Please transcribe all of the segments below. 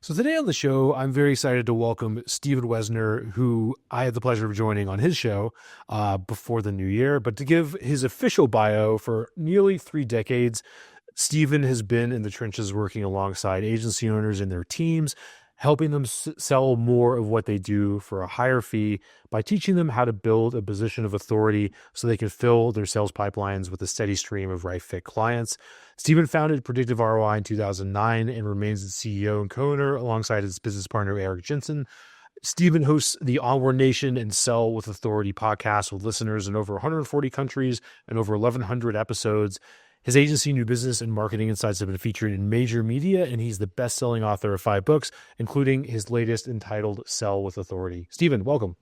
So today on the show, I'm very excited to welcome Stephen Woesser, who I had the pleasure of joining on his show before the new year. But to give his official bio, for nearly 3 decades, Stephen has been in the trenches working alongside agency owners and their teams, helping them sell more of what they do for a higher fee by teaching them how to build a position of authority so they can fill their sales pipelines with a steady stream of right fit clients. Stephen founded Predictive ROI in 2009 and remains the CEO and co-owner alongside his business partner, Eric Jensen. Stephen hosts the Onward Nation and Sell with Authority podcast with listeners in over 140 countries and over 1,100 episodes. His agency, New Business and Marketing Insights, have been featured in major media, and he's the best-selling author of 5 books, including his latest entitled Sell with Authority. Stephen, welcome.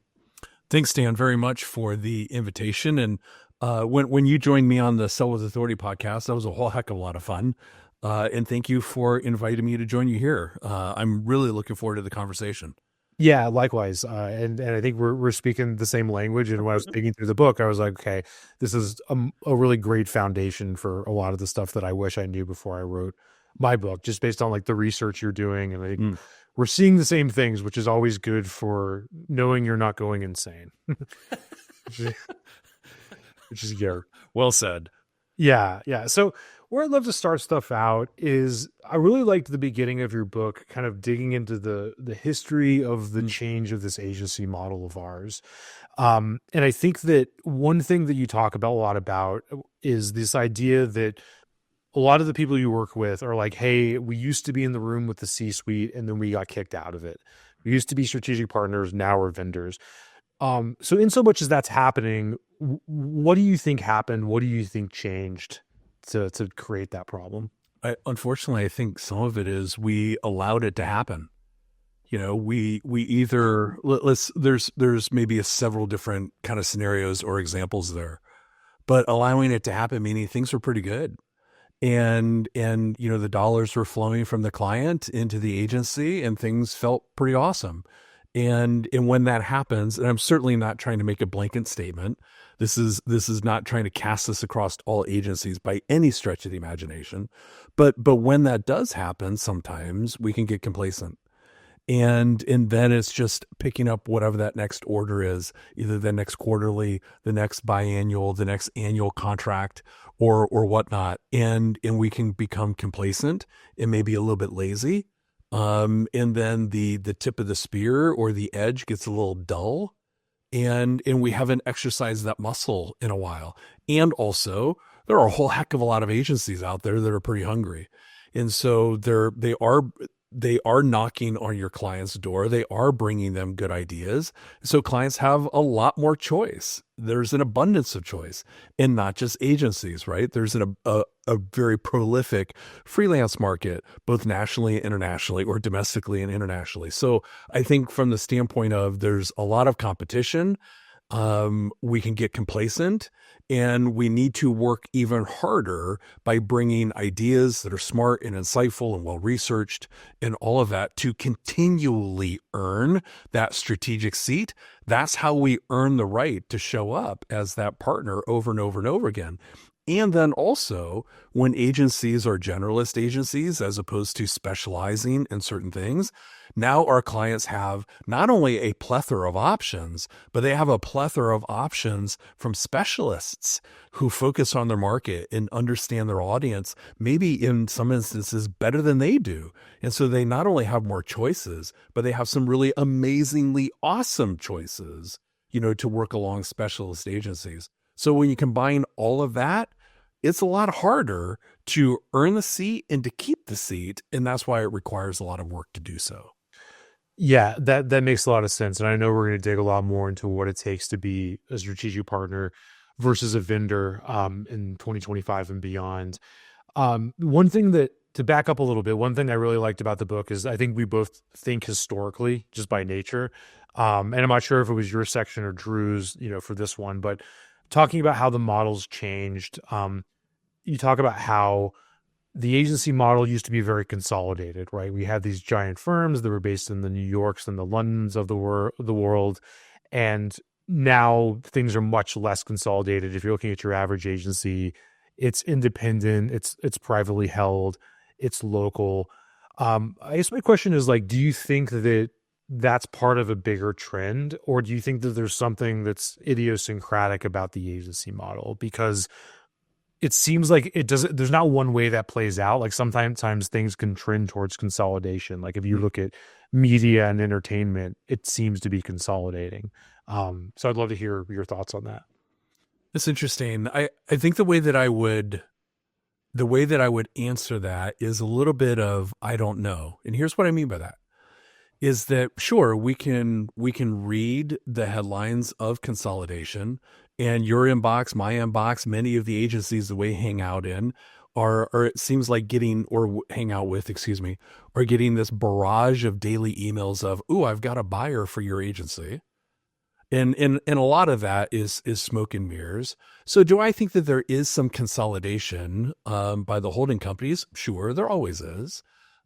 Thanks, Dan, very much for the invitation. And when you joined me on the Sell with Authority podcast, that was a whole heck of a lot of fun. And thank you for inviting me to join you here. I'm really looking forward to the conversation. Yeah, likewise. And I think we're speaking the same language. And when I was digging through the book, I was like, okay, this is a really great foundation for a lot of the stuff that I wish I knew before I wrote my book, just based on like the research you're doing. And I think we're seeing the same things, which is always good for knowing you're not going insane. Which is yeah. Well said. Yeah. So where I'd love to start stuff out is I really liked the beginning of your book, kind of digging into the history of the change of this agency model of ours. And I think that one thing that you talk about a lot about is this idea that a lot of the people you work with are like, hey, we used to be in the room with the C-suite and then we got kicked out of it. We used to be strategic partners, now we're vendors. So in so much as that's happening, what do you think happened? What do you think changed to create that problem? Unfortunately, I think some of it is we allowed it to happen. You know, we either there's maybe several different kind of scenarios or examples there, but allowing it to happen, meaning things were pretty good. And you know, the dollars were flowing from the client into the agency and things felt pretty awesome. And when that happens, and I'm certainly not trying to make a blanket statement, this is not trying to cast this across all agencies by any stretch of the imagination, but when that does happen, sometimes we can get complacent. And then it's just picking up whatever that next order is, either the next quarterly, the next biannual, the next annual contract, or whatnot. And we can become complacent and maybe a little bit lazy. And then the tip of the spear or the edge gets a little dull, and we haven't exercised that muscle in a while. And also there are a whole heck of a lot of agencies out there that are pretty hungry. And so they are knocking on your client's door. They are bringing them good ideas. So clients have a lot more choice. There's an abundance of choice, and not just agencies, right? There's a very prolific freelance market, both nationally and internationally, or domestically and internationally. So I think from the standpoint of there's a lot of competition, we can get complacent, and we need to work even harder by bringing ideas that are smart and insightful and well-researched and all of that to continually earn that strategic seat. That's how we earn the right to show up as that partner over and over and over again. And then also, when agencies are generalist agencies, as opposed to specializing in certain things, now our clients have not only a plethora of options, but they have a plethora of options from specialists who focus on their market and understand their audience, maybe in some instances better than they do. And so they not only have more choices, but they have some really amazingly awesome choices, you know, to work along specialist agencies. So when you combine all of that, it's a lot harder to earn the seat and to keep the seat. And that's why it requires a lot of work to do so. Yeah, that makes a lot of sense. And I know we're going to dig a lot more into what it takes to be a strategic partner versus a vendor in 2025 and beyond. One thing that, to back up a little bit, one thing I really liked about the book is I think we both think historically, just by nature. And I'm not sure if it was your section or Drew's, you know, for this one, but talking about how the models changed. You talk about how the agency model used to be very consolidated, right? We had these giant firms that were based in the New Yorks and the Londons of the world. And now things are much less consolidated. If you're looking at your average agency, it's independent, it's privately held, it's local. I guess my question is like, do you think that that's part of a bigger trend, or do you think that there's something that's idiosyncratic about the agency model? Because it seems like it doesn't, there's not one way that plays out. Like sometimes things can trend towards consolidation. Like if you look at media and entertainment, it seems to be consolidating. So I'd love to hear your thoughts on that. It's interesting. I think the way that I would answer that is a little bit of I don't know. And here's what I mean by that. Is that sure we can read the headlines of consolidation, and your inbox, my inbox, many of the agencies that we hang out in are, or it seems like getting, or hang out with, excuse me, are getting this barrage of daily emails of, "Ooh, I've got a buyer for your agency." And a lot of that is smoke and mirrors. So do I think that there is some consolidation by the holding companies? Sure, there always is.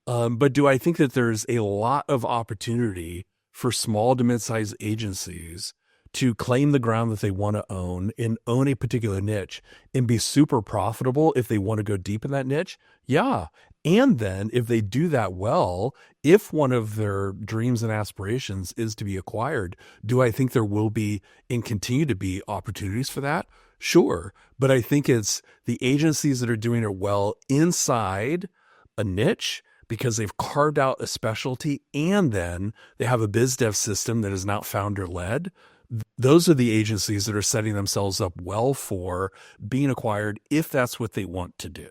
But do I think that there's a lot of opportunity for small to mid-sized agencies to claim the ground that they want to own and own a particular niche and be super profitable if they want to go deep in that niche? Yeah. And then if they do that well, if one of their dreams and aspirations is to be acquired, do I think there will be and continue to be opportunities for that? Sure. But I think it's the agencies that are doing it well inside a niche because they've carved out a specialty and then they have a biz dev system that is not founder led. Those are the agencies that are setting themselves up well for being acquired if that's what they want to do.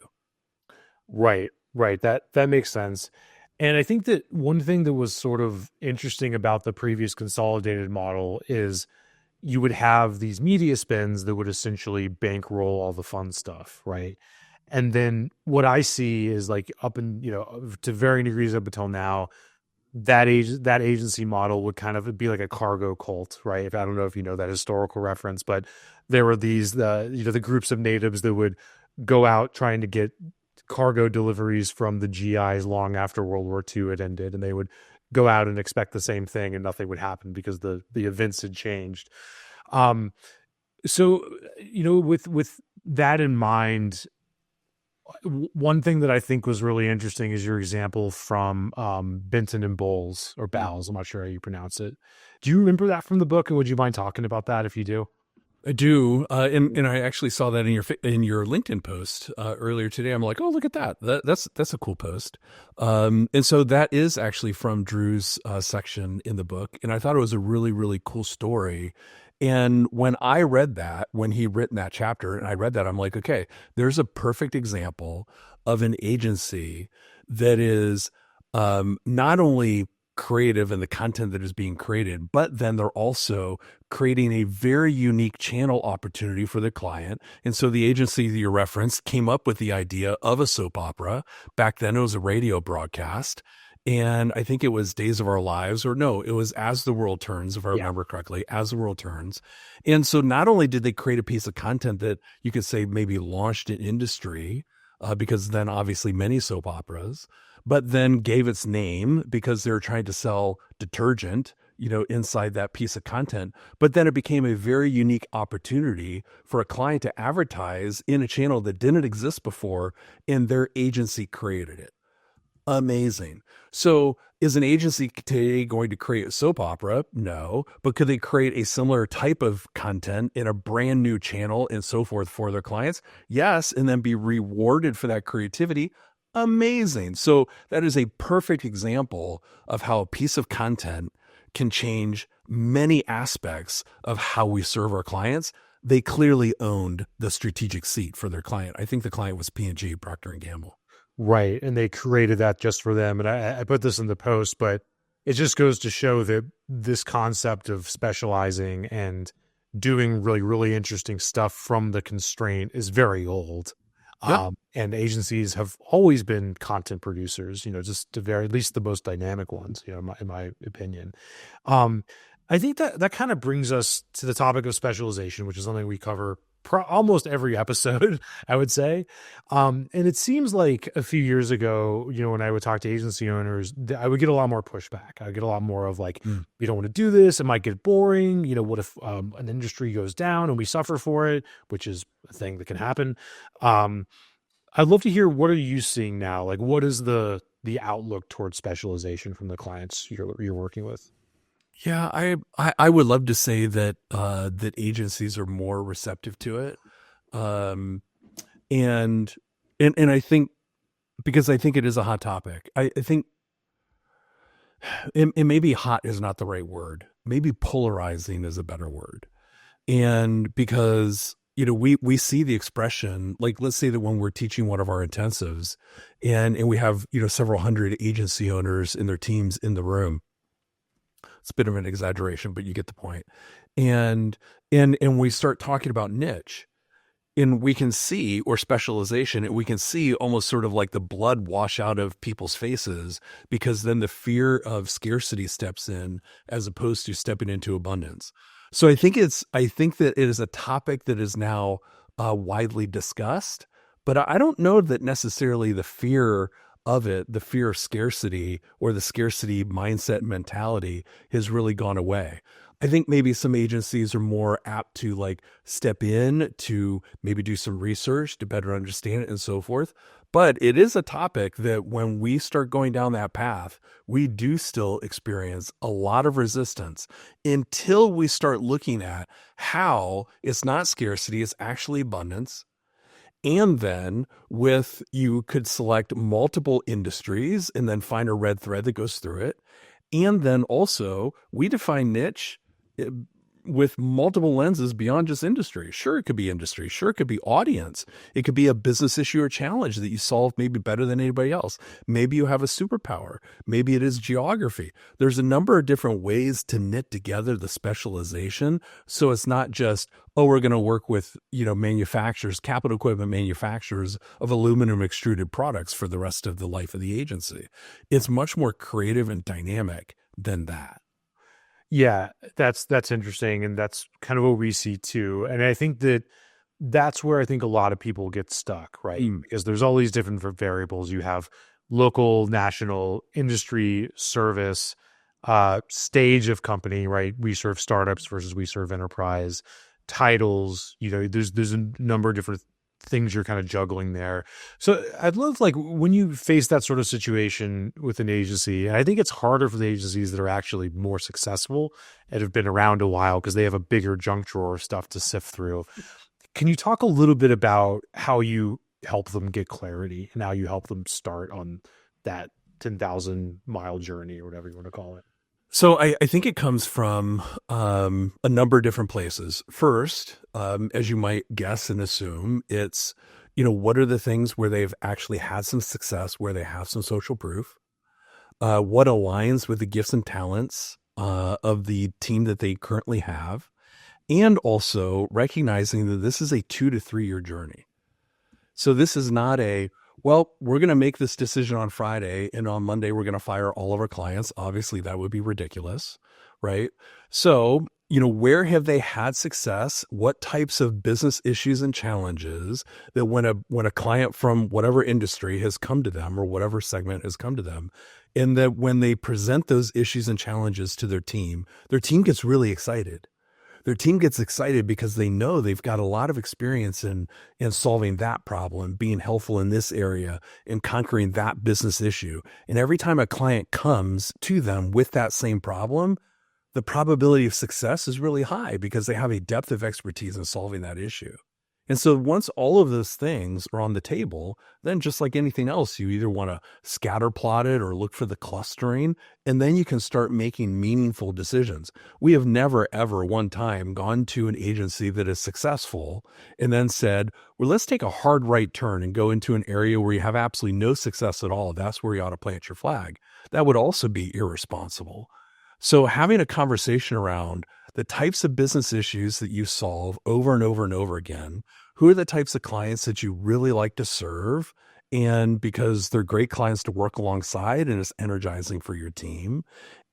Right, right. That makes sense. And I think that one thing that was sort of interesting about the previous consolidated model is you would have these media spends that would essentially bankroll all the fun stuff, right? And then what I see is like up in, to varying degrees up until now, that agency model would kind of be like a cargo cult, right? If I don't know if you know that historical reference, but there were these the groups of natives that would go out trying to get cargo deliveries from the GIs long after World War II had ended, and they would go out and expect the same thing, and nothing would happen because the events had changed. Um, so with that in mind, one thing that I think was really interesting is your example from Benton and Bowles or Bowles. I'm not sure how you pronounce it. Do you remember that from the book, and would you mind talking about that if you do? I do, and I actually saw that in your LinkedIn post earlier today. I'm like, oh, look at that! That's a cool post. And so that is actually from Drew's section in the book, and I thought it was a really really cool story. And when I read that, when he written that chapter, and I read that, I'm like, okay, there's a perfect example of an agency that is not only creative in the content that is being created, but then they're also creating a very unique channel opportunity for the client. And so the agency that you referenced came up with the idea of a soap opera. Back then it was a radio broadcast. And I think it was Days of Our Lives, or no, it was As the World Turns, if I Yeah. remember correctly, As the World Turns. And so not only did they create a piece of content that you could say maybe launched an industry, because then obviously many soap operas, but then gave its name because they were trying to sell detergent, inside that piece of content. But then it became a very unique opportunity for a client to advertise in a channel that didn't exist before, and their agency created it. Amazing. So is an agency today going to create a soap opera? No. But could they create a similar type of content in a brand new channel and so forth for their clients? Yes. And then be rewarded for that creativity? Amazing. So that is a perfect example of how a piece of content can change many aspects of how we serve our clients. They clearly owned the strategic seat for their client. I think the client was P&G, Procter and Gamble. Right. And they created that just for them. And I put this in the post, but it just goes to show that this concept of specializing and doing really, really interesting stuff from the constraint is very old. Yeah. And agencies have always been content producers, just to very, at least the most dynamic ones, in my opinion. Um, I think that kind of brings us to the topic of specialization, which is something we cover almost every episode, I would say. And it seems like a few years ago, when I would talk to agency owners, I would get a lot more pushback. I would get a lot more of like, Mm. we don't want to do this. It might get boring. What if an industry goes down and we suffer for it, which is a thing that can happen. I'd love to hear, what are you seeing now? Like, what is the outlook towards specialization from the clients you're working with? Yeah, I would love to say that that agencies are more receptive to it. Um, and and I think because I think it is a hot topic. I think and maybe hot is not the right word. Maybe polarizing is a better word. And because we see the expression, like let's say that when we're teaching one of our intensives and we have several hundred agency owners and their teams in the room. It's a bit of an exaggeration, but you get the point. And and we start talking about niche, and we can see, or specialization, and we can see almost sort of like the blood wash out of people's faces, because then the fear of scarcity steps in as opposed to stepping into abundance. So I think that it is a topic that is now widely discussed, but I don't know that necessarily the fear of it, the fear of scarcity or the scarcity mindset mentality has really gone away. I think maybe some agencies are more apt to like step in to maybe do some research to better understand it and so forth. But it is a topic that when we start going down that path, we do still experience a lot of resistance until we start looking at how it's not scarcity, it's actually abundance. And then you could select multiple industries and then find a red thread that goes through it. And then also we define niche with multiple lenses beyond just industry. Sure, it could be industry. Sure, it could be audience. It could be a business issue or challenge that you solve maybe better than anybody else. Maybe you have a superpower. Maybe it is geography. There's a number of different ways to knit together the specialization. So it's not just, oh, we're going to work with, manufacturers, capital equipment manufacturers of aluminum extruded products for the rest of the life of the agency. It's much more creative and dynamic than that. Yeah, that's interesting, and that's kind of what we see too. And I think that's where I think a lot of people get stuck, right? Mm. Because there's all these different variables. You have local, national, industry, service, stage of company, right? We serve startups versus we serve enterprise, titles. There's a number of different things you're kind of juggling there. So I'd love, like, when you face that sort of situation with an agency, and I think it's harder for the agencies that are actually more successful and have been around a while because they have a bigger junk drawer of stuff to sift through. Can you talk a little bit about how you help them get clarity and how you help them start on that 10,000-mile journey or whatever you want to call it? So I think it comes from a number of different places. First, as you might guess and assume, it's, what are the things where they've actually had some success, where they have some social proof? What aligns with the gifts and talents of the team that they currently have? And also recognizing that this is a 2 to 3 year journey. So this is not well, we're going to make this decision on Friday, and on Monday, we're going to fire all of our clients. Obviously, that would be ridiculous, right? So, where have they had success? What types of business issues and challenges that when a client from whatever industry has come to them or whatever segment has come to them, and that when they present those issues and challenges to their team gets really excited. Their team gets excited because they know they've got a lot of experience in solving that problem, being helpful in this area, and conquering that business issue. And every time a client comes to them with that same problem, the probability of success is really high because they have a depth of expertise in solving that issue. And so once all of those things are on the table, then just like anything else, you either want to scatter plot it or look for the clustering, and then you can start making meaningful decisions. We have never, ever one time gone to an agency that is successful and then said, well, let's take a hard right turn and go into an area where you have absolutely no success at all. That's where you ought to plant your flag. That would also be irresponsible. So having a conversation around the types of business issues that you solve over and over and over again, who are the types of clients that you really like to serve, and because they're great clients to work alongside and it's energizing for your team,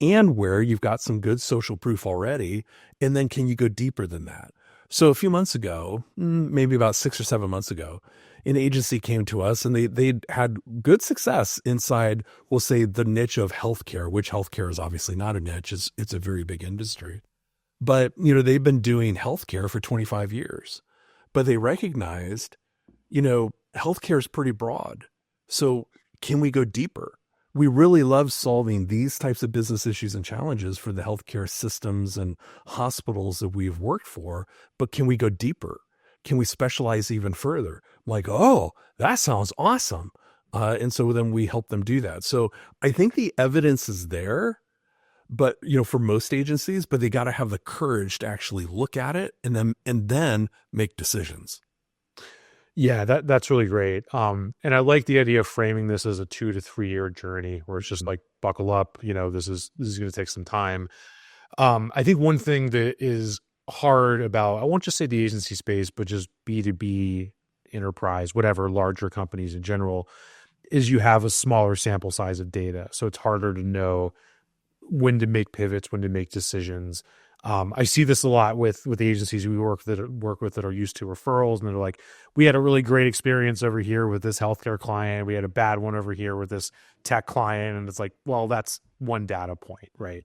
and where you've got some good social proof already, and then can you go deeper than that? So a few months ago, maybe about 6 or 7 months ago, an agency came to us and they had good success inside, we'll say, the niche of healthcare, which healthcare is obviously not a niche. It's a very big industry. But, they've been doing healthcare for 25 years, but they recognized, healthcare is pretty broad. So can we go deeper? we really love solving these types of business issues and challenges for the healthcare systems and hospitals that we've worked for, but can we go deeper? Can we specialize even further? Like, oh, that sounds awesome. And so then we help them do that. So I think the evidence is there, but for most agencies, but they got to have the courage to actually look at it and then make decisions. Yeah, that's really great. And I like the idea of framing this as a 2 to 3 year journey where it's just like buckle up, this is going to take some time. I think one thing that is hard about, I won't just say the agency space, but just B2B enterprise, whatever, larger companies in general, is you have a smaller sample size of data. So it's harder to know when to make pivots, when to make decisions. I see this a lot with the agencies we work with that are used to referrals, and they're like, we had a really great experience over here with this healthcare client. We had a bad one over here with this tech client. And it's like, well, that's one data point, right?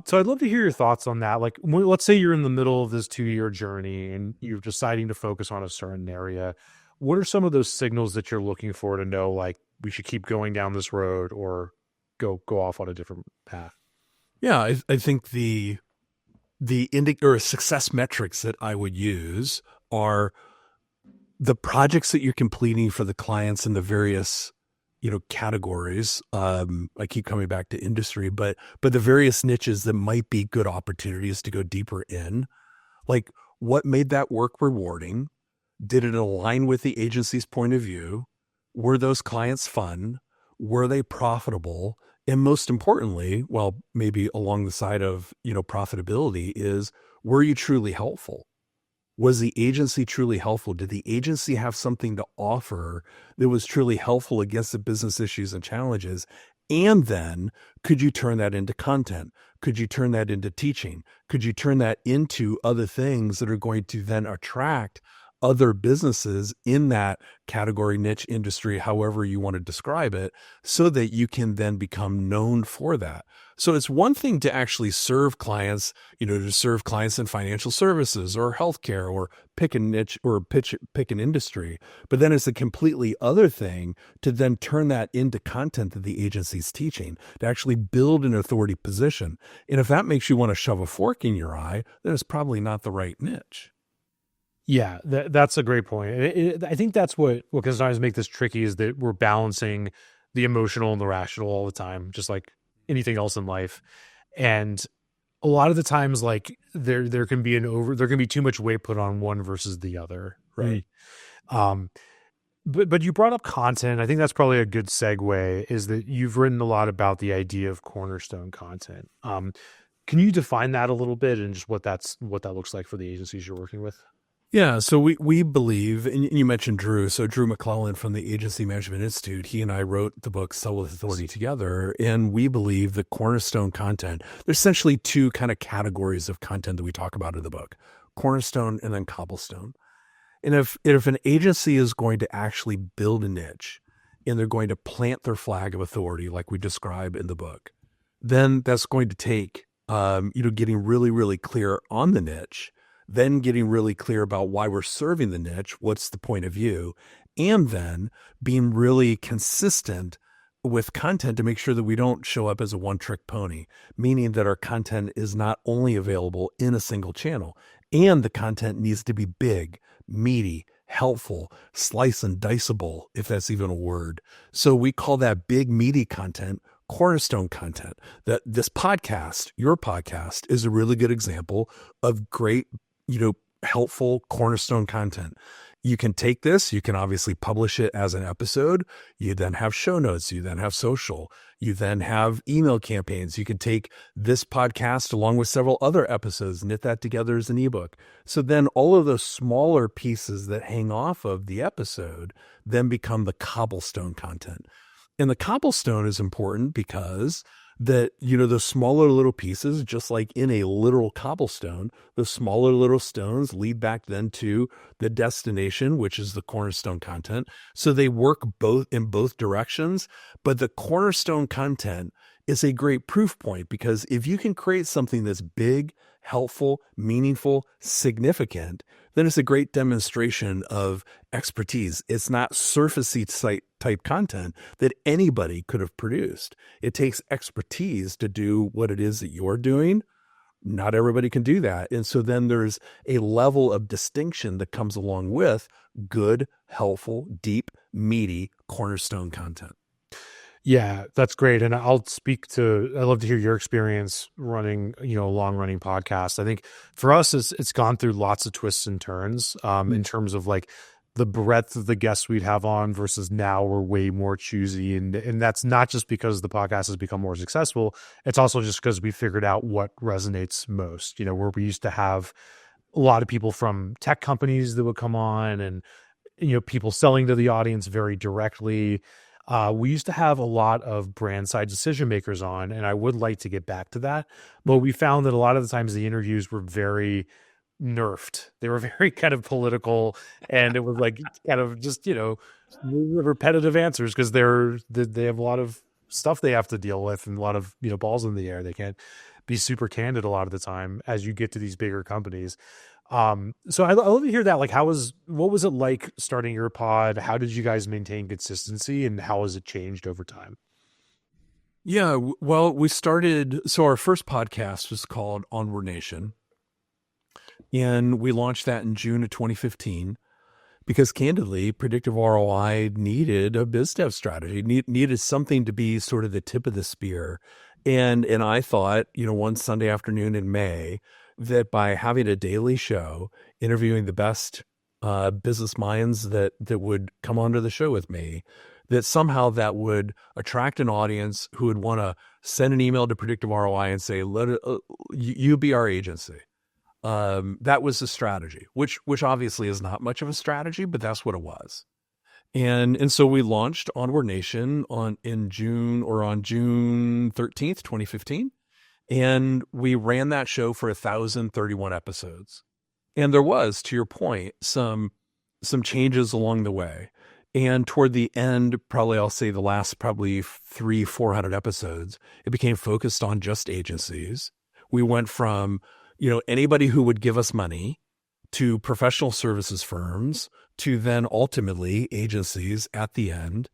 So I'd love to hear your thoughts on that. Like, let's say you're in the middle of this 2 year journey and you're deciding to focus on a certain area. What are some of those signals that you're looking for to know, like, we should keep going down this road or go off on a different path? Yeah, I think the success metrics that I would use are the projects that you're completing for the clients in the various categories. I keep coming back to industry, but the various niches that might be good opportunities to go deeper in. Like, what made that work rewarding? Did it align with the agency's point of view? Were those clients fun? Were they profitable? And most importantly, well, maybe along the side of, profitability, is, were you truly helpful? Was the agency truly helpful? Did the agency have something to offer that was truly helpful against the business issues and challenges? And then could you turn that into content? Could you turn that into teaching? Could you turn that into other things that are going to then attract other businesses in that category, niche, industry, however you want to describe it, so that you can then become known for that? So it's one thing to actually serve clients, to serve clients in financial services or healthcare, or pick a niche or pick an industry. But then it's a completely other thing to then turn that into content that the agency's teaching, to actually build an authority position. And if that makes you want to shove a fork in your eye, then it's probably not the right niche. Yeah, that's a great point. I think that's what can sometimes make this tricky, is that we're balancing the emotional and the rational all the time, just like anything else in life. And a lot of the times, like, there can be too much weight put on one versus the other, right? But you brought up content. I think that's probably a good segue, is that you've written a lot about the idea of cornerstone content. Can you define that a little bit and just what that looks like for the agencies you're working with? Yeah, so we believe, and you mentioned Drew. So Drew McClellan from the Agency Management Institute, he and I wrote the book Sell with Authority together, and we believe that cornerstone content, there's essentially two kind of categories of content that we talk about in the book: cornerstone and then cobblestone. And if an agency is going to actually build a niche and they're going to plant their flag of authority, like we describe in the book, then that's going to take, getting really, really clear on the niche, then getting really clear about why we're serving the niche, what's the point of view, and then being really consistent with content to make sure that we don't show up as a one-trick pony, meaning that our content is not only available in a single channel, and the content needs to be big, meaty, helpful, slice and diceable, if that's even a word. So we call that big, meaty content cornerstone content. That this podcast, your podcast, is a really good example of great, helpful cornerstone content. You can take this, you can obviously publish it as an episode. You then have show notes. You then have social. You then have email campaigns. You can take this podcast along with several other episodes, knit that together as an ebook. So then all of those smaller pieces that hang off of the episode then become the cobblestone content. And the cobblestone is important because that, those smaller little pieces, just like in a literal cobblestone, the smaller little stones lead back then to the destination, which is the cornerstone content. So they work in both directions, but the cornerstone content is a great proof point, because if you can create something that's big, helpful, meaningful, significant, then it's a great demonstration of expertise. It's not surfacey type content that anybody could have produced. It takes expertise to do what it is that you're doing. Not everybody can do that. And so then there's a level of distinction that comes along with good, helpful, deep, meaty cornerstone content. Yeah, that's great. And I'd love to hear your experience running, a long running podcast. I think for us, it's gone through lots of twists and turns in terms of like the breadth of the guests we'd have on versus now we're way more choosy. And that's not just because the podcast has become more successful. It's also just because we figured out what resonates most, where we used to have a lot of people from tech companies that would come on and, people selling to the audience very directly. We used to have a lot of brand side decision makers on, and I would like to get back to that. But we found that a lot of the times the interviews were very nerfed. They were very kind of political, and it was like kind of just, repetitive answers because they have a lot of stuff they have to deal with and a lot of, balls in the air. They can't be super candid a lot of the time as you get to these bigger companies. So I love to hear that. Like, what was it like starting your pod? How did you guys maintain consistency and how has it changed over time? Yeah, well, so our first podcast was called Onward Nation. And we launched that in June of 2015 because candidly, Predictive ROI needed a biz dev strategy, needed something to be sort of the tip of the spear. And I thought, one Sunday afternoon in May, that by having a daily show, interviewing the best business minds that would come onto the show with me, that somehow that would attract an audience who would want to send an email to Predictive ROI and say, you be our agency. That was the strategy, which obviously is not much of a strategy, but that's what it was. And so we launched Onward Nation on June 13th, 2015. And we ran that show for 1,031 episodes. And there was, to your point, some changes along the way. And toward the end, probably I'll say the last probably 400 episodes, it became focused on just agencies. We went from, anybody who would give us money to professional services firms to then ultimately agencies at the end.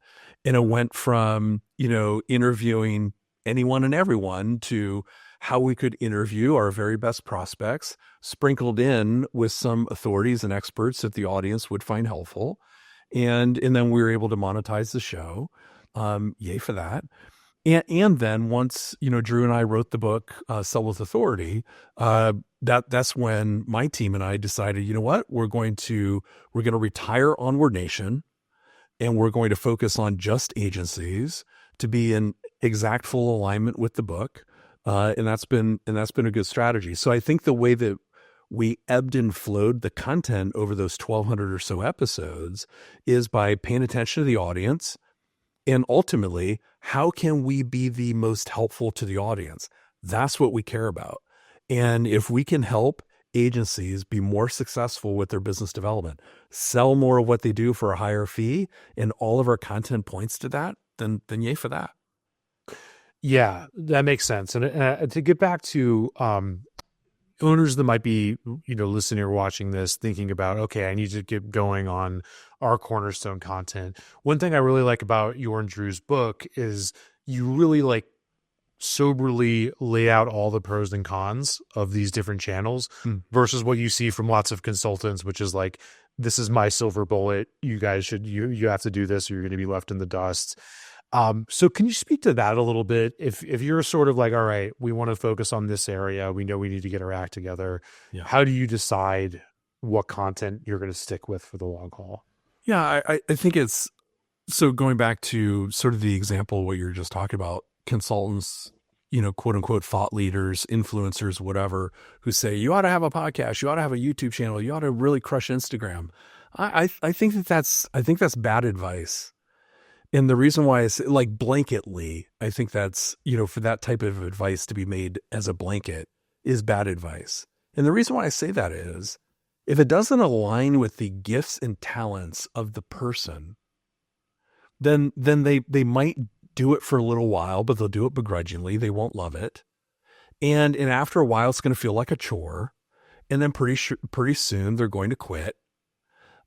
And it went from, interviewing anyone and everyone to how we could interview our very best prospects, sprinkled in with some authorities and experts that the audience would find helpful. And then we were able to monetize the show. Yay for that. And then once, Drew and I wrote the book, Sell with Authority, that's when my team and I decided, you know what, we're going to retire Onward Nation and we're going to focus on just agencies to be in exact full alignment with the book. And that's been a good strategy. So I think the way that we ebbed and flowed the content over those 1,200 or so episodes is by paying attention to the audience. And ultimately, how can we be the most helpful to the audience? That's what we care about. And if we can help agencies be more successful with their business development, sell more of what they do for a higher fee, and all of our content points to that, then yay for that. Yeah, that makes sense. And to get back to owners that might be, listening or watching this, thinking about, okay, I need to get going on our Cornerstone content. One thing I really like about your and Drew's book is you really like soberly lay out all the pros and cons of these different channels versus what you see from lots of consultants, which is like, this is my silver bullet. You guys you have to do this or you're going to be left in the dust. So can you speak to that a little bit? If you're sort of like, all right, we want to focus on this area, we know we need to get our act together. Yeah. How do you decide what content you're going to stick with for the long haul? Yeah, I think it's, so going back to sort of the example, what you're just talking about, consultants, quote unquote, thought leaders, influencers, whatever, who say, you ought to have a podcast, you ought to have a YouTube channel, you ought to really crush Instagram. I think that's bad advice. And the reason why I say, like, blanketly, I think that's, for that type of advice to be made as a blanket is bad advice. And the reason why I say that is, if it doesn't align with the gifts and talents of the person, then they might do it for a little while, but they'll do it begrudgingly. They won't love it. And after a while, it's going to feel like a chore. And then pretty soon they're going to quit.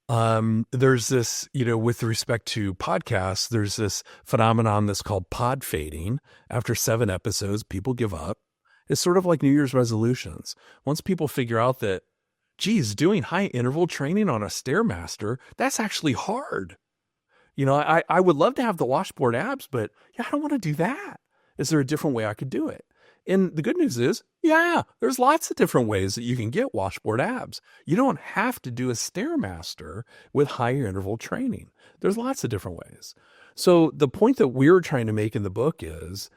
There's this, with respect to podcasts, there's this phenomenon that's called pod fading. After 7 episodes, people give up. It's sort of like New Year's resolutions. Once people figure out that, geez, doing high interval training on a Stairmaster, that's actually hard. I would love to have the washboard abs, but yeah, I don't want to do that. Is there a different way I could do it? And the good news is, yeah, there's lots of different ways that you can get washboard abs. You don't have to do a Stairmaster with higher interval training. There's lots of different ways. So the point that we're trying to make in the book is,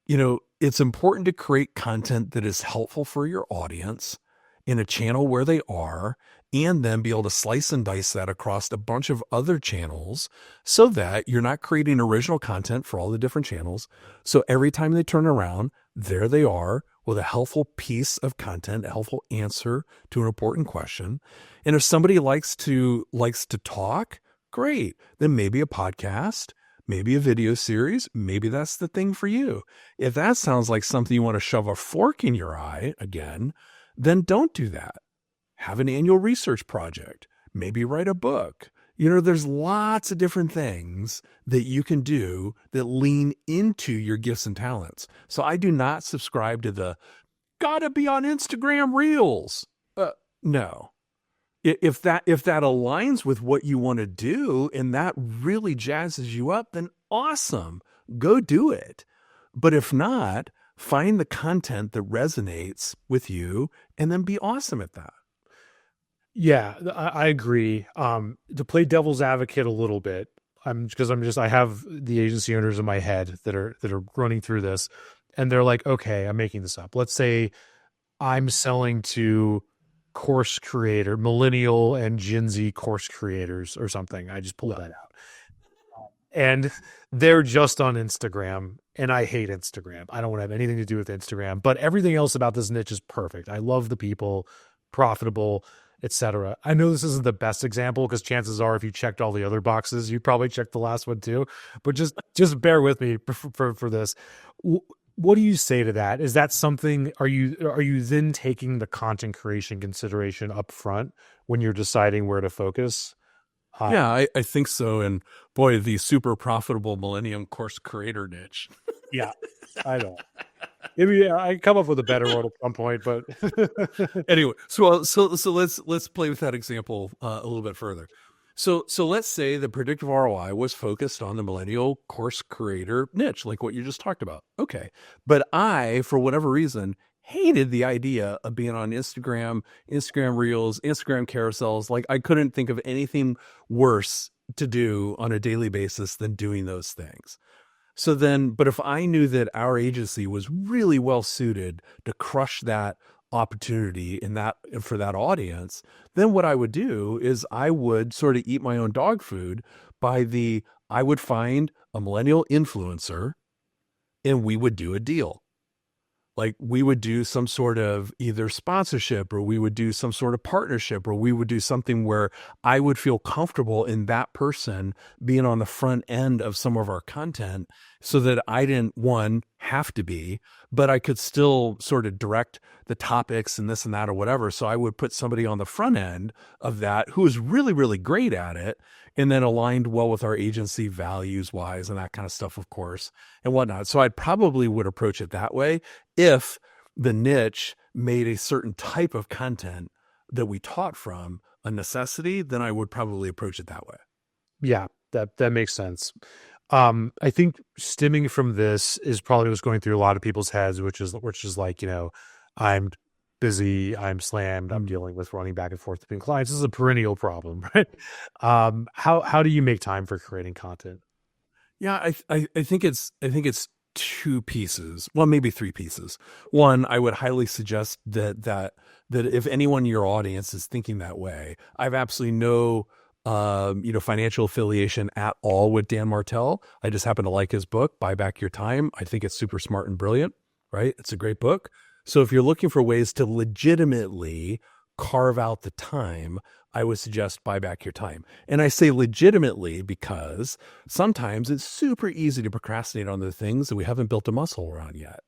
it's important to create content that is helpful for your audience in a channel where they are, and then be able to slice and dice that across a bunch of other channels so that you're not creating original content for all the different channels. So every time they turn around, there they are with a helpful piece of content, a helpful answer to an important question. And if somebody likes to talk, great. Then maybe a podcast, maybe a video series, maybe that's the thing for you. If that sounds like something you want to shove a fork in your eye again, then don't do that. Have an annual research project, maybe write a book. There's lots of different things that you can do that lean into your gifts and talents. So I do not subscribe to the gotta be on Instagram Reels. No. If that aligns with what you want to do and that really jazzes you up, then awesome, go do it. But if not, find the content that resonates with you and then be awesome at that. Yeah, I agree. To play devil's advocate a little bit, I have the agency owners in my head that are running through this, and they're like, okay, I'm making this up. Let's say I'm selling to millennial and Gen Z course creators or something. I just pulled that out. And they're just on Instagram, and I hate Instagram. I don't want to have anything to do with Instagram, but everything else about this niche is perfect. I love the people, profitable, etc. I know this isn't the best example because chances are if you checked all the other boxes, you probably checked the last one too, but just bear with me for this. What do you say to that? Is that something, are you then taking the content creation consideration up front when you're deciding where to focus? Yeah, I think so. And boy, the super profitable millennium course creator niche. Yeah, I know. Maybe I come up with a better one at some point, but anyway, so let's play with that example a little bit further. So let's say the predictive ROI was focused on the millennial course creator niche, like what you just talked about. Okay, but I, for whatever reason, hated the idea of being on Instagram Reels, Instagram carousels. Like I couldn't think of anything worse to do on a daily basis than doing those things. So then, but if I knew that our agency was really well suited to crush that opportunity for that audience, then what I would do is I would sort of eat my own dog food I would find a millennial influencer and we would do a deal. Like we would do some sort of either sponsorship or we would do some sort of partnership or we would do something where I would feel comfortable in that person being on the front end of some of our content so that I didn't, one, have to be, but I could still sort of direct the topics and this and that or whatever. So I would put somebody on the front end of that who is really, really great at it and then aligned well with our agency values wise and that kind of stuff, of course, and whatnot. So I probably would approach it that way. If the niche made a certain type of content that we taught from a necessity, then I would probably approach it that way. Yeah, that makes sense. I think stemming from this is probably what's going through a lot of people's heads, which is like, I'm busy, I'm slammed, I'm dealing with running back and forth between clients. This is a perennial problem, right? How do you make time for creating content? Yeah, I think it's 2 pieces. Well, maybe 3 pieces. One, I would highly suggest that if anyone in your audience is thinking that way, I have absolutely no financial affiliation at all with Dan Martell. I just happen to like his book, Buy Back Your Time. I think it's super smart and brilliant, right? It's a great book. So if you're looking for ways to legitimately carve out the time, I would suggest Buy Back Your Time. And I say legitimately because sometimes it's super easy to procrastinate on the things that we haven't built a muscle around yet.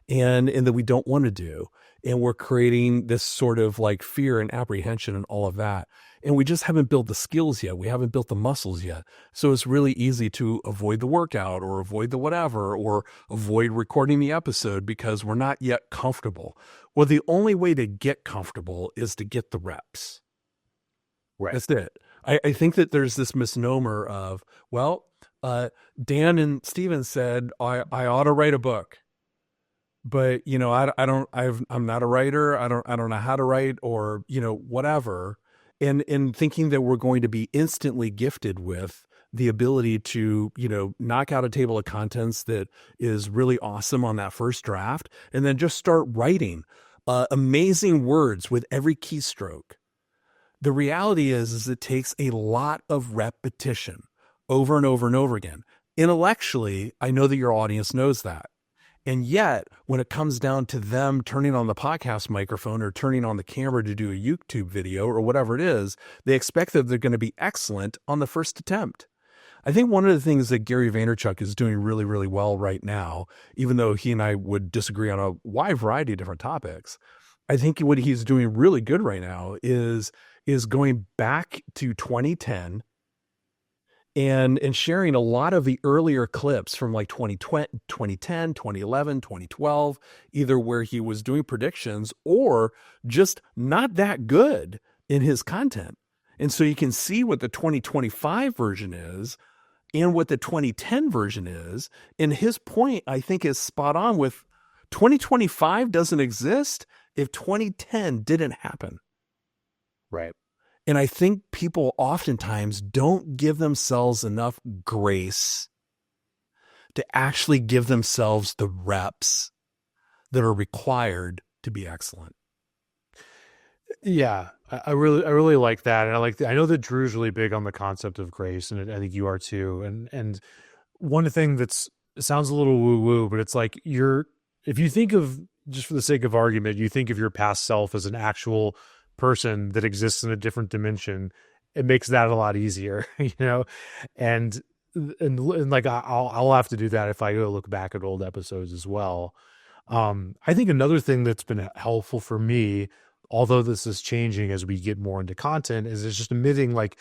and that we don't want to do. And we're creating this sort of like fear and apprehension and all of that. And we just haven't built the skills yet. We haven't built the muscles yet. So it's really easy to avoid the workout or avoid the whatever or avoid recording the episode because we're not yet comfortable. Well, the only way to get comfortable is to get the reps. Right. That's it. I think that there's this misnomer of, well, Dan and Stephen said I ought to write a book, but I'm not a writer. I don't know how to write or whatever, and thinking that we're going to be instantly gifted with the ability to knock out a table of contents that is really awesome on that first draft, and then just start writing amazing words with every keystroke. The reality is it takes a lot of repetition over and over and over again. Intellectually, I know that your audience knows that. And yet, when it comes down to them turning on the podcast microphone or turning on the camera to do a YouTube video or whatever it is, they expect that they're going to be excellent on the first attempt. I think one of the things that Gary Vaynerchuk is doing really, really well right now, even though he and I would disagree on a wide variety of different topics, I think what he's doing really good right now is going back to 2010 and sharing a lot of the earlier clips from like 2020, 2010, 2011, 2012, either where he was doing predictions or just not that good in his content. And so you can see what the 2025 version is and what the 2010 version is. And his point, I think, is spot on with 2025 doesn't exist if 2010 didn't happen. Right. And I think people oftentimes don't give themselves enough grace to actually give themselves the reps that are required to be excellent. Yeah, I really like that, and I know that Drew's really big on the concept of grace, and I think you are too. And one thing it sounds a little woo woo, but it's like if you think of, just for the sake of argument, you think of your past self as an actual person that exists in a different dimension, it makes that a lot easier, and like I'll have to do that if I go look back at old episodes as well. I think another thing that's been helpful for me, although this is changing as we get more into content, is it's just admitting like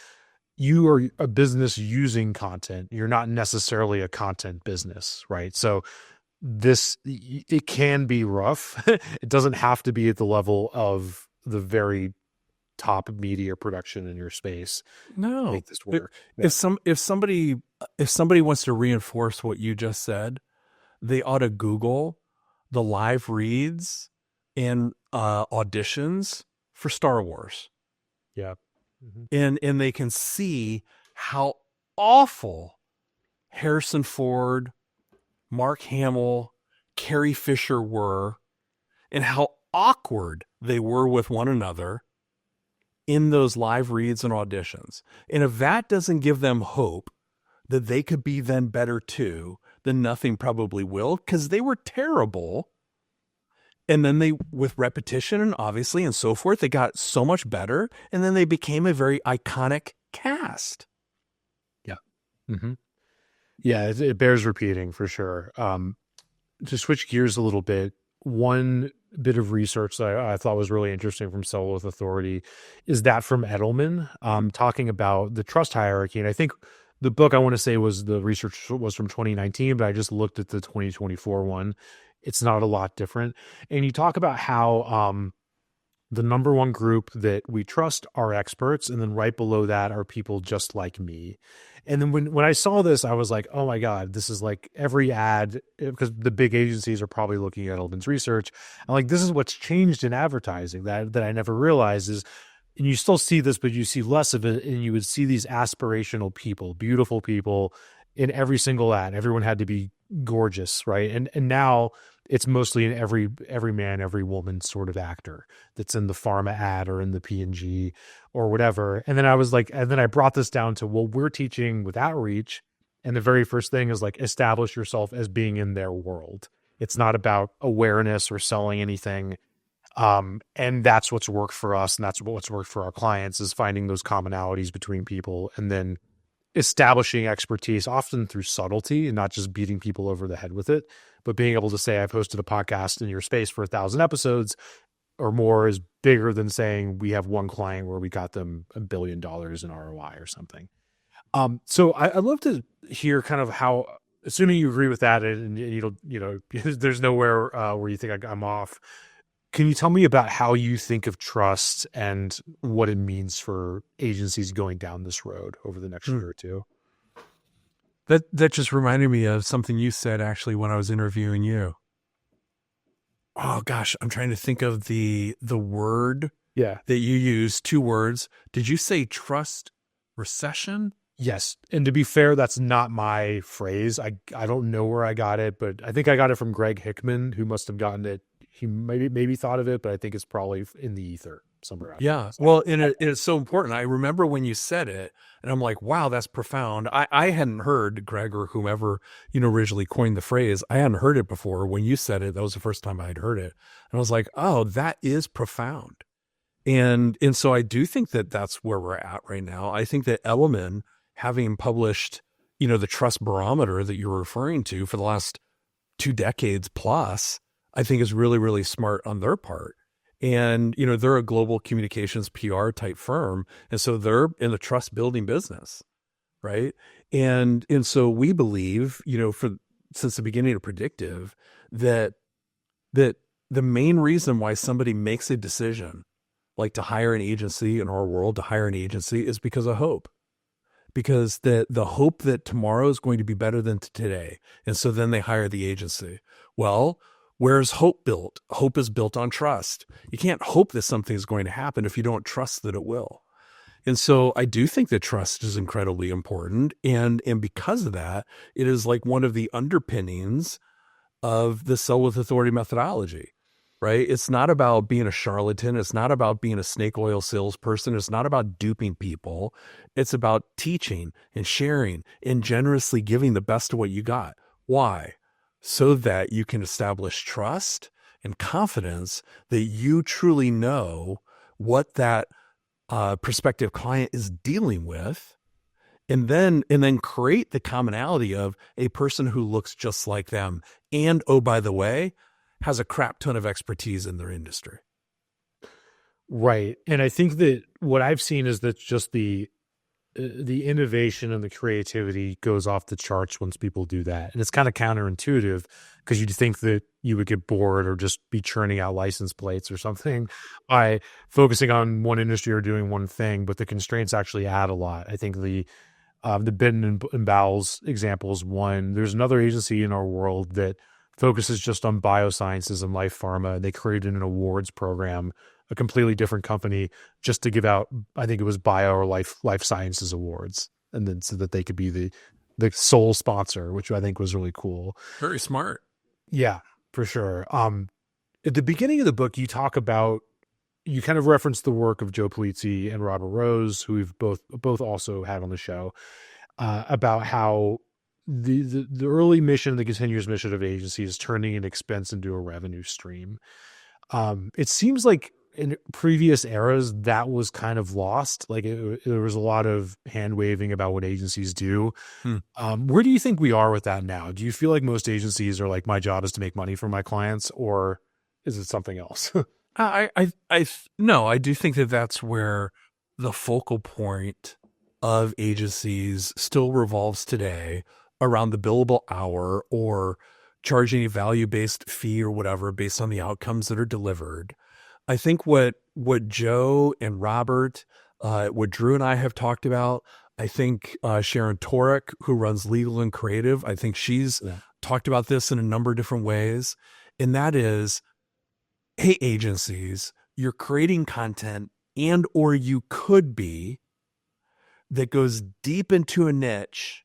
you are a business using content. You're not necessarily a content business, right? So it can be rough. It doesn't have to be at the level of the very top media production in your space. No, make this work. If somebody wants to reinforce what you just said, they ought to Google the live reads and auditions for Star Wars. Yeah. Mm-hmm. And they can see how awful Harrison Ford, Mark Hamill, Carrie Fisher were, and how awkward they were with one another in those live reads and auditions. And if that doesn't give them hope that they could be then better too, then nothing probably will, because they were terrible. And then they, with repetition and obviously and so forth, they got so much better. And then they became a very iconic cast. Yeah. Mm-hmm. Yeah, it bears repeating for sure. To switch gears a little bit, one bit of research that I thought was really interesting from Sell with Authority is that from Edelman, talking about the trust hierarchy. And I think the book I want to say the research was from 2019, but I just looked at the 2024 one. It's not a lot different. And you talk about how the number one group that we trust are experts, and then right below that are people just like me. And then when I saw this, I was like, oh my God, this is like every ad, because the big agencies are probably looking at Edelman's research. I'm like, this is what's changed in advertising that I never realized is, and you still see this, but you see less of it, and you would see these aspirational people, beautiful people in every single ad. Everyone had to be gorgeous, right? And now it's mostly in every man, every woman sort of actor that's in the pharma ad or in the P&G or whatever. And then I was like, and then I brought this down to, well, we're teaching with outreach. And the very first thing is like, establish yourself as being in their world. It's not about awareness or selling anything. And that's what's worked for us. And that's what's worked for our clients, is finding those commonalities between people and then establishing expertise, often through subtlety and not just beating people over the head with it, but being able to say I've hosted a podcast in your space for 1,000 episodes or more is bigger than saying we have one client where we got them $1 billion in ROI or something. So I'd love to hear kind of how, assuming you agree with that, and you don't, there's nowhere where you think I'm off. Can you tell me about how you think of trust and what it means for agencies going down this road over the next year or two? That just reminded me of something you said actually when I was interviewing you. Oh gosh, I'm trying to think of the word Yeah. that you used. 2 words. Did you say trust recession? Yes. And to be fair, that's not my phrase. I don't know where I got it, but I think I got it from Greg Hickman, who must have gotten it. He maybe thought of it, but I think it's probably in the ether somewhere out Yeah. Well, and it's so important. I remember when you said it and I'm like, wow, that's profound. I hadn't heard Greg or whomever, originally coined the phrase. I hadn't heard it before. When you said it, that was the first time I had heard it. And I was like, oh, that is profound. And so I do think that that's where we're at right now. I think that Element, having published, the trust barometer that you're referring to for the last 2 decades plus, I think is really, really smart on their part. And, they're a global communications PR type firm. And so they're in the trust building business. Right. And so we believe, since the beginning of Predictive, that the main reason why somebody makes a decision, like to hire an agency in our world, to hire an agency, is because of hope. Because the hope that tomorrow is going to be better than today. And so then they hire the agency. Well, where's hope built? Hope is built on trust. You can't hope that something is going to happen if you don't trust that it will. And so I do think that trust is incredibly important. And because of that, it is like one of the underpinnings of the sell with authority methodology, right? It's not about being a charlatan. It's not about being a snake oil salesperson. It's not about duping people. It's about teaching and sharing and generously giving the best of what you got. Why? So that you can establish trust and confidence that you truly know what that prospective client is dealing with, and then create the commonality of a person who looks just like them. And, oh, by the way, has a crap ton of expertise in their industry. Right. And I think that what I've seen is that just the innovation and the creativity goes off the charts once people do that. And it's kind of counterintuitive because you'd think that you would get bored or just be churning out license plates or something by focusing on one industry or doing one thing, but the constraints actually add a lot. I think the Bitten and Bowles example is one. There's another agency in our world that focuses just on biosciences and life pharma. They created an awards program, a completely different company, just to give out, I think it was bio or life sciences awards, and then so that they could be the sole sponsor, which I think was really cool. Very smart. Yeah, for sure. At the beginning of the book, you talk about, you kind of reference the work of Joe Polizzi and Robert Rose, who we've both also had on the show, about how the early mission, the continuous mission of agency is turning an expense into a revenue stream. It seems like in previous eras that was kind of lost. Like there was a lot of hand waving about what agencies do. Where do you think we are with that now? Do you feel like most agencies are like, my job is to make money for my clients, or is it something else? No, I do think that that's where the focal point of agencies still revolves today, around the billable hour or charging a value-based fee or whatever based on the outcomes that are delivered. I think what Joe and Robert, what Drew and I have talked about, I think Sharon Torek, who runs Legal and Creative, I think she's talked about this in a number of different ways. And that is, hey, agencies, you're creating content, and or you could be, that goes deep into a niche.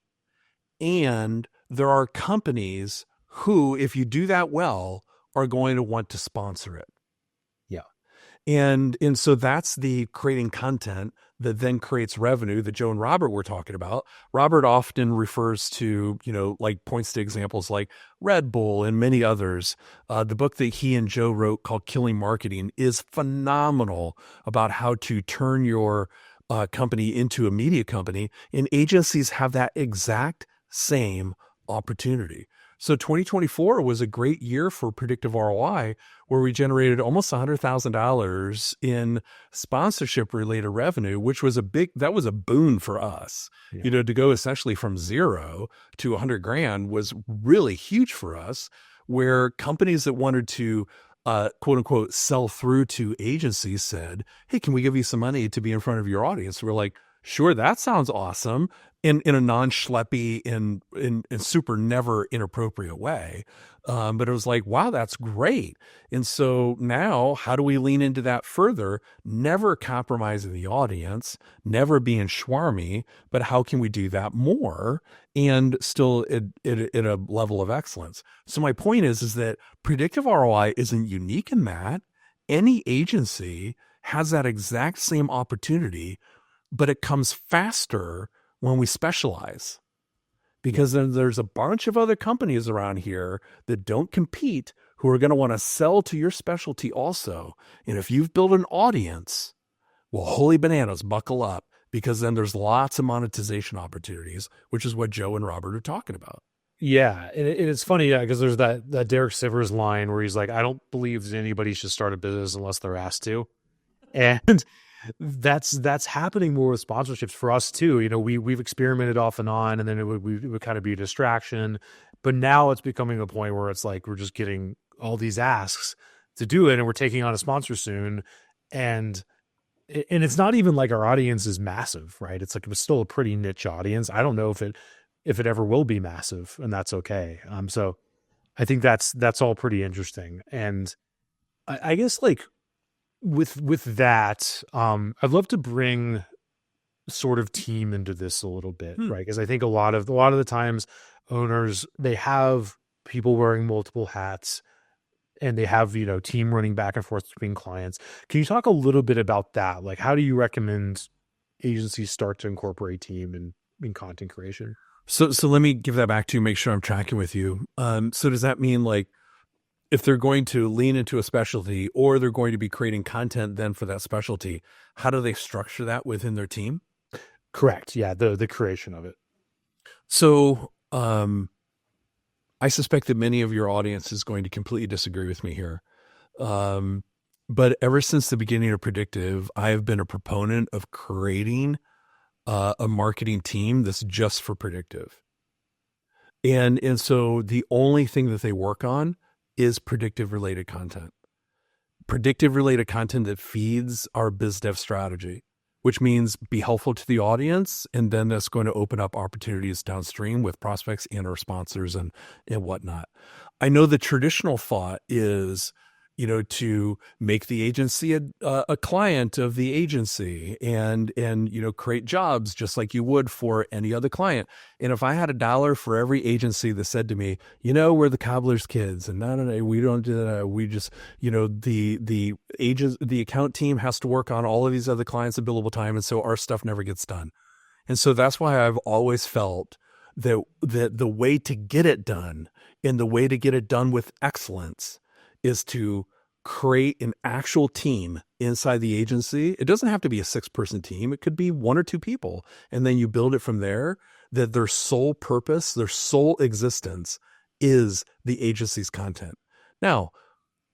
And there are companies who, if you do that well, are going to want to sponsor it. Yeah. And so that's the creating content that then creates revenue that Joe and Robert were talking about. Robert often refers to, like points to examples like Red Bull and many others. The book that he and Joe wrote called Killing Marketing is phenomenal about how to turn your company into a media company. And agencies have that exact same opportunity. So 2024 was a great year for predictive ROI, where we generated almost $100,000 in sponsorship related revenue, which was that was a boon for us. Yeah. To go essentially from zero to 100 grand was really huge for us, where companies that wanted to quote unquote sell through to agencies said, "Hey, can we give you some money to be in front of your audience?" We're like, "Sure, that sounds awesome." In a non-schleppy and super never inappropriate way. But it was like, wow, that's great. And so now how do we lean into that further? Never compromising the audience, never being schwarmy, but how can we do that more and still at a level of excellence? So my point is that predictive ROI isn't unique in that. Any agency has that exact same opportunity, but it comes faster when we specialize, Yeah. because then there's a bunch of other companies around here that don't compete who are going to want to sell to your specialty also. And if you've built an audience, well, holy bananas, buckle up, because then there's lots of monetization opportunities, which is what Joe and Robert are talking about. Yeah, and it's funny, yeah, because there's that Derek Sivers line where he's like, "I don't believe that anybody should start a business unless they're asked to," and that's happening more with sponsorships for us too. We've experimented off and on, and then it would kind of be a distraction, but now it's becoming a point where it's like we're just getting all these asks to do it, and we're taking on a sponsor soon, and it's not even like our audience is massive, right? It's like it's still a pretty niche audience. I don't know if it ever will be massive, and that's okay. So I think that's all pretty interesting, and I guess like with that, I'd love to bring sort of team into this a little bit, Hmm. right? Because I think a lot of the times owners, they have people wearing multiple hats, and they have, team running back and forth between clients. Can you talk a little bit about that? Like, how do you recommend agencies start to incorporate team in content creation? So let me give that back to you, make sure I'm tracking with you. So does that mean like if they're going to lean into a specialty or they're going to be creating content then for that specialty, how do they structure that within their team? Correct. Yeah, the creation of it. So I suspect that many of your audience is going to completely disagree with me here. But ever since the beginning of Predictive, I have been a proponent of creating a marketing team that's just for Predictive. And so the only thing that they work on is predictive related content. Predictive related content that feeds our biz dev strategy, which means be helpful to the audience. And then that's going to open up opportunities downstream with prospects and our sponsors and whatnot. I know the traditional thought is, to make the agency a client of the agency and create jobs just like you would for any other client. And if I had $1 for every agency that said to me, we're the cobbler's kids and no, we don't do that. We just, the agents, the account team has to work on all of these other clients at billable time. And so our stuff never gets done. And so that's why I've always felt that the way to get it done and the way to get it done with excellence is to create an actual team inside the agency. It doesn't have to be a 6-person team. It could be 1 or 2 people. And then you build it from there, that their sole purpose, their sole existence is the agency's content. Now,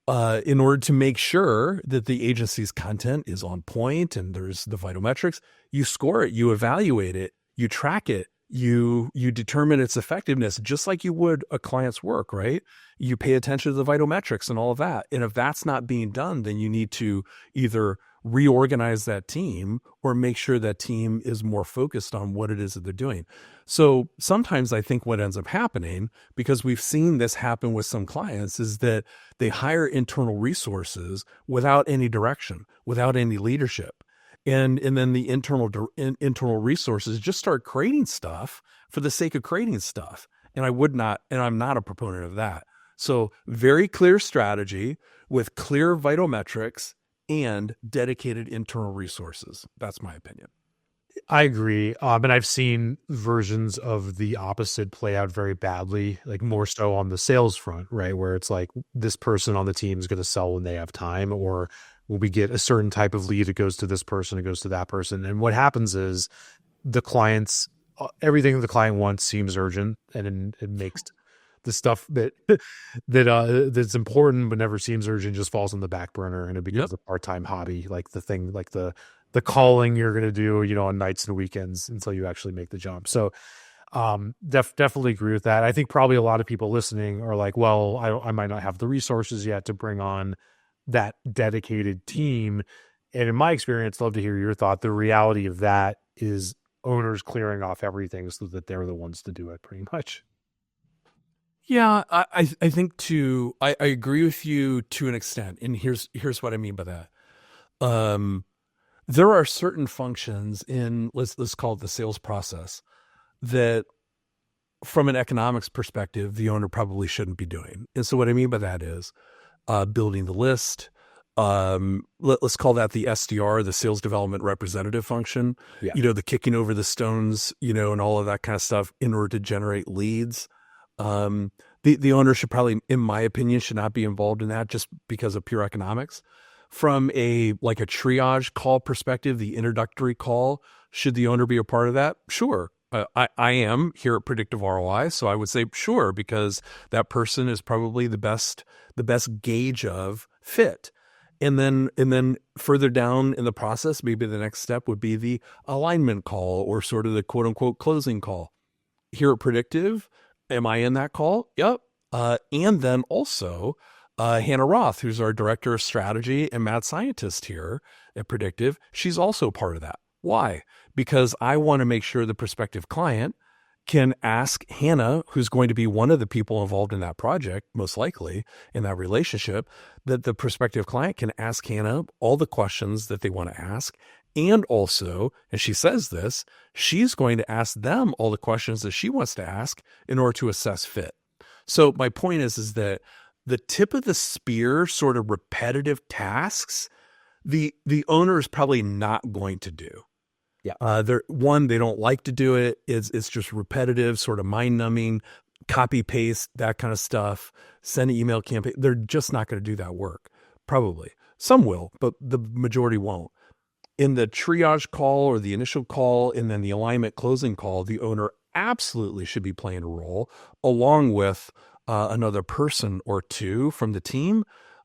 in order to make sure that the agency's content is on point and there's the vital metrics, you score it, you evaluate it, you track it, you determine its effectiveness, just like you would a client's work, right? You pay attention to the vital metrics and all of that. And if that's not being done, then you need to either reorganize that team or make sure that team is more focused on what it is that they're doing. So sometimes I think what ends up happening, because we've seen this happen with some clients, is that they hire internal resources without any direction, without any leadership. And then the internal resources just start creating stuff for the sake of creating stuff. And I'm not a proponent of that. So very clear strategy with clear vital metrics and dedicated internal resources. That's my opinion. I agree. And I've seen versions of the opposite play out very badly, like more so on the sales front, right? Where it's like this person on the team is going to sell when they have time, or when we get a certain type of lead, it goes to this person, it goes to that person. And what happens is the clients, everything the client wants seems urgent, and it makes the stuff that that's important but never seems urgent just falls on the back burner, and it Yep. becomes a part-time hobby, like the thing, like the calling you're going to do, on nights and weekends until you actually make the jump. So definitely agree with that. I think probably a lot of people listening are like, well, I might not have the resources yet to bring on that dedicated team. And in my experience, love to hear your thought. The reality of that is owners clearing off everything so that they're the ones to do it, pretty much. Yeah, I think I agree with you to an extent, and here's what I mean by that. Um, there are certain functions in let's call it the sales process that, from an economics perspective, the owner probably shouldn't be doing. And so what I mean by that is building the list. Let's call that the SDR, the sales development representative function. Yeah. The kicking over the stones, and all of that kind of stuff in order to generate leads. The owner should probably, in my opinion, should not be involved in that just because of pure economics. From a triage call perspective, the introductory call, should the owner be a part of that? Sure. I am here at Predictive ROI, so I would say sure, because that person is probably the best gauge of fit. And then further down in the process, maybe the next step would be the alignment call, or sort of the quote unquote closing call. Here at Predictive, am I in that call? Yep. And then also Hannah Roth, who's our director of strategy and mad scientist here at Predictive, she's also part of that. Why? Because I want to make sure the prospective client can ask Hannah, who's going to be one of the people involved in that project, most likely in that relationship, that the prospective client can ask Hannah all the questions that they want to ask. And also, and she says this, she's going to ask them all the questions that she wants to ask in order to assess fit. So my point is that the tip of the spear, sort of repetitive tasks, the owner is probably not going to do. Yeah. They don't like to do it. It's just repetitive, sort of mind numbing, copy paste, that kind of stuff. Send an email campaign. They're just not going to do that work. Probably some will, but the majority won't. In the triage call, or the initial call, and then the alignment closing call, the owner absolutely should be playing a role, along with another person or two from the team.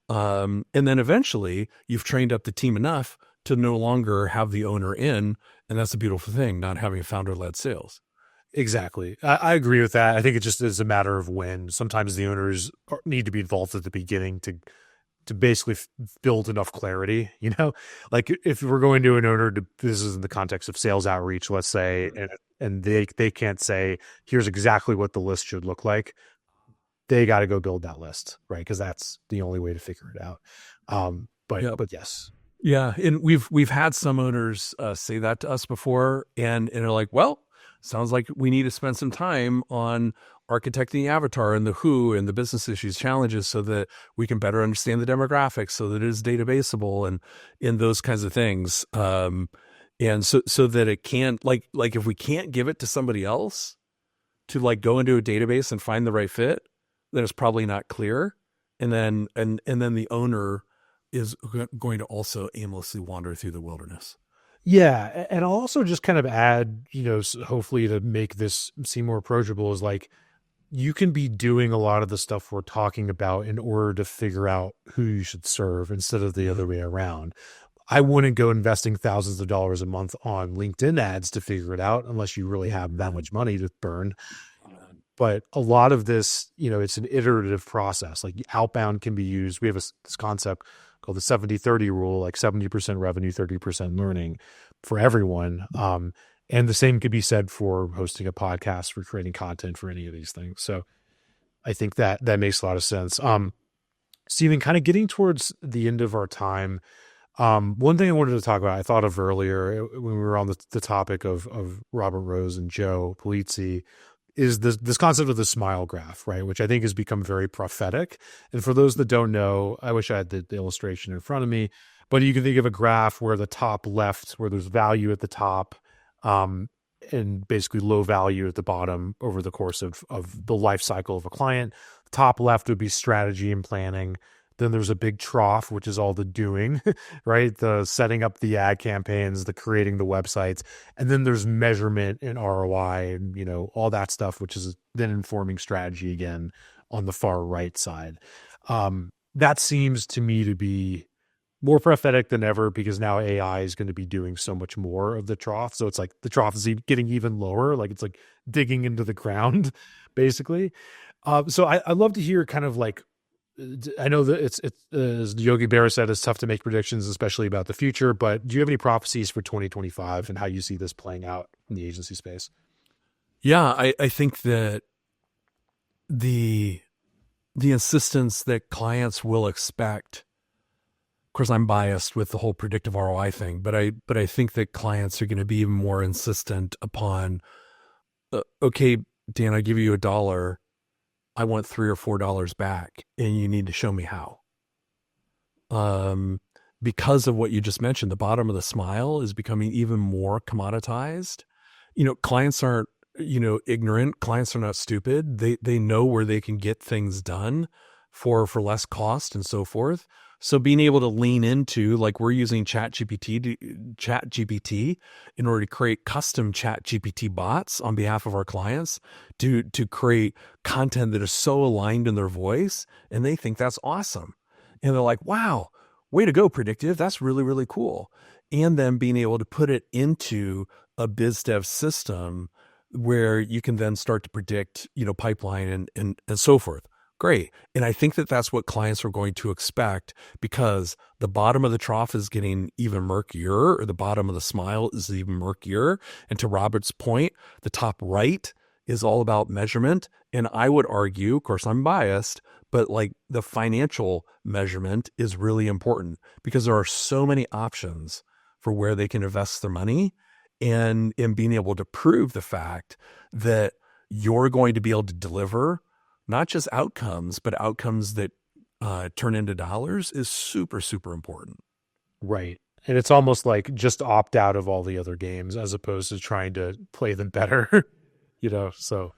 And then eventually you've trained up the team enough to no longer have the owner in. And that's a beautiful thing, not having founder-led sales. Exactly. I agree with that. I think it just is a matter of when. Sometimes the owners need to be involved at the beginning to basically build enough clarity, like if we're going to an owner this is in the context of sales outreach, let's say, and they can't say, here's exactly what the list should look like. They got to go build that list, right? Because that's the only way to figure it out. But yes. Yeah. And we've had some owners say that to us before, and they're like, well, sounds like we need to spend some time on architecting the avatar and the who and the business issues, challenges, so that we can better understand the demographics, so that it is databaseable and in those kinds of things. And so that it can't, like if we can't give it to somebody else to go into a database and find the right fit, then it's probably not clear. And then the owner is going to also aimlessly wander through the wilderness. Yeah. And I'll also just kind of add, hopefully to make this seem more approachable, is you can be doing a lot of the stuff we're talking about in order to figure out who you should serve instead of the other way around. I wouldn't go investing thousands of dollars a month on LinkedIn ads to figure it out unless you really have that much money to burn. But a lot of this, it's an iterative process. Like outbound can be used. We have this concept called the 70-30 rule, like 70% revenue, 30% learning for everyone. And the same could be said for hosting a podcast, for creating content, for any of these things. So I think that makes a lot of sense. Stephen, kind of getting towards the end of our time, one thing I wanted to talk about, I thought of earlier when we were on the topic of Robert Rose and Joe Polizzi, is this concept of the smile graph, right? Which I think has become very prophetic. And for those that don't know, I wish I had the illustration in front of me, but you can think of a graph where the top left, where there's value at the top, and basically low value at the bottom over the course of the life cycle of a client. The top left would be strategy and planning. Then there's a big trough, which is all the doing, right? The setting up the ad campaigns, the creating the websites. And then there's measurement and ROI and, all that stuff, which is then informing strategy again on the far right side. That seems to me to be more prophetic than ever because now AI is going to be doing so much more of the trough. So it's like the trough is getting even lower, like it's like digging into the ground, basically. So I love to hear kind of like, I know that it's as Yogi Berra said, it's tough to make predictions, especially about the future. But do you have any prophecies for 2025 and how you see this playing out in the agency space? Yeah, I think that the insistence that clients will expect. Of course, I'm biased with the whole predictive ROI thing, but I think that clients are going to be even more insistent upon, okay, Dan, I give you $1, I want $3 or $4 back, and you need to show me how. Because of what you just mentioned, the bottom of the smile is becoming even more commoditized. Clients aren't ignorant. Clients are not stupid. They know where they can get things done for less cost and so forth. So being able to lean into, like we're using ChatGPT in order to create custom ChatGPT bots on behalf of our clients to create content that is so aligned in their voice, and they think that's awesome. And they're like, wow, way to go, Predictive. That's really, really cool. And then being able to put it into a biz dev system where you can then start to predict, pipeline and so forth. Great. And I think that that's what clients are going to expect because the bottom of the trough is getting even murkier, or the bottom of the smile is even murkier. And to Robert's point, the top right is all about measurement. And I would argue, of course, I'm biased, but like the financial measurement is really important because there are so many options for where they can invest their money, and in being able to prove the fact that you're going to be able to deliver not just outcomes, but outcomes that turn into dollars is super, super important. Right. And it's almost like just opt out of all the other games as opposed to trying to play them better, so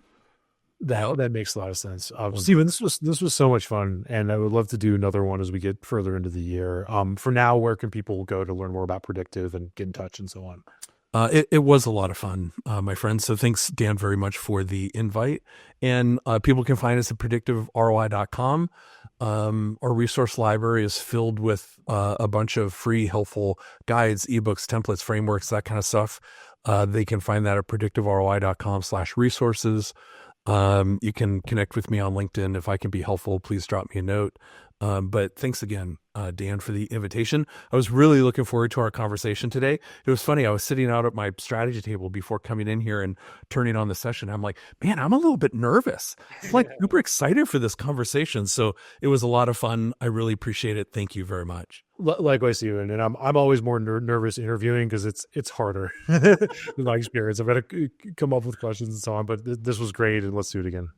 Yep. that makes a lot of sense. Stephen, this was so much fun, and I would love to do another one as we get further into the year. For now, where can people go to learn more about Predictive and get in touch and so on? It was a lot of fun, my friend. So thanks, Dan, very much for the invite. And people can find us at predictiveroi.com. Our resource library is filled with a bunch of free, helpful guides, ebooks, templates, frameworks, that kind of stuff. They can find that at predictiveroi.com/resources. You can connect with me on LinkedIn. If I can be helpful, please drop me a note. But thanks again, Dan, for the invitation. I was really looking forward to our conversation today. It was funny. I was sitting out at my strategy table before coming in here and turning on the session. I'm like, man, I'm a little bit nervous. I'm like super excited for this conversation. So it was a lot of fun. I really appreciate it. Thank you very much. Likewise, Stephen, and I'm always more nervous interviewing because it's harder in my experience. I've got to come up with questions and so on. But this was great, and let's do it again.